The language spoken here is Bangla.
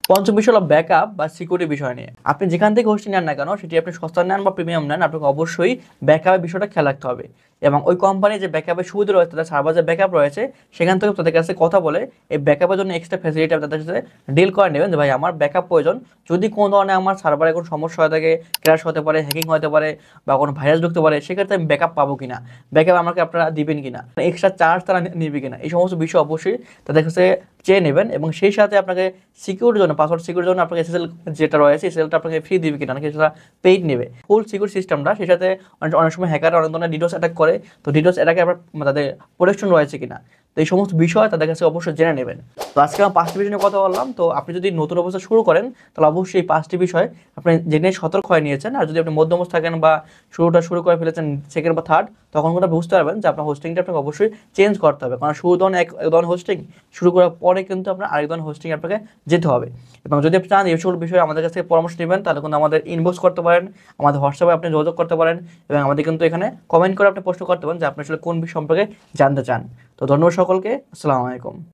পঞ্চম বিষয় হলো ব্যাকআপ বা সিকিউরিটি বিষয় নিয়ে। আপনি যেখান থেকে হোস্টিং নেন না কেন, সেটি আপনি সস্তা নেন বা প্রিমিয়াম নেন, আপনাকে অবশ্যই ব্যাকআপের বিষয়টা খেয়াল রাখতে হবে। এবং ওই কোম্পানির যে ব্যাকআপের সুবিধা রয়েছে, তাদের সার্ভার যে ব্যাকআপ রয়েছে, সেখান থেকে তাদের কাছে কথা বলে এই ব্যাকআপের জন্য এক্সট্রা ফ্যাসিলিটি তাদের সাথে ডিল করে নেবেন যে ভাই আমার ব্যাকআপ প্রয়োজন, যদি কোনো ধরনের আমার সার্ভারে কোনো সমস্যা হয়ে থাকে, ক্র্যাশ হতে পারে, হ্যাকিং হতে পারে বা কোনো ভাইরাস ঢুকতে পারে, সেক্ষেত্রে আমি ব্যাকআপ পাবো কিনা, ব্যাকআপ আমাকে আপনারা দিবেন কিনা, এক্সট্রা চার্জ তারা নিবে কিনা, এই সমস্ত বিষয় অবশ্যই তাদের কাছে চেয়ে নেবেন। এবং সেই সাথে আপনাকে সিকিউরিটির জন্য, পাসওয়ার্ড সিকিউরিটির জন্য আপনাকে এসএসএল যেটা রয়েছে, এসএসএলটা আপনাকে ফ্রি দিবে কিনা, নাকি সেটা পেইড নেবে, ফুল সিকিউর সিস্টেমটা। সেই সাথে অনেক সময় হ্যাকার অনেক ধরনের ডিডোস অ্যাটাক করে, তো ডিডোস অ্যাটাকে আপনার তাদের প্রোটেকশন রয়েছে কিনা, তো এই সমস্ত বিষয় তাদের কাছে অবশ্যই জেনে নেবেন। তো আজকে আমরা 5টি বিষয় নিয়ে কথা বললাম। তো আপনি যদি নতুন অবস্থা শুরু করেন, তাহলে অবশ্যই এই 5টি বিষয় আপনি জেনে সতর্ক হয়ে নিয়েছেন। আর যদি আপনি মধ্যমস্থ থাকেন বা শুরু করে ফেলেছেন সেকেন্ড বা থার্ড, তখন কিন্তু বুঝতে পারবেন যে আপনার হোস্টিংটা আপনাকে অবশ্যই চেঞ্জ করতে হবে। কারণ শুরু ধরুন এক ধরনের হোস্টিং শুরু করার পরে কিন্তু আপনার আরেক ধরনের হোস্টিং আপনাকে যেতে হবে। এবং যদি আপনি চান এই সকল বিষয়ে আমাদের কাছ থেকে পরামর্শ নেবেন, তাহলে কিন্তু আমাদের ইনবক্স করতে পারেন, আমাদের হোয়াটসঅ্যাপে আপনি যোগাযোগ করতে পারেন, এবং আমাদের কিন্তু এখানে কমেন্ট করে আপনি প্রশ্ন করতে পারেন যে আপনি আসলে কোন বিষয় সম্পর্কে জানতে চান। তো ধন্যবাদ সকলকে, আসসালামু আলাইকুম।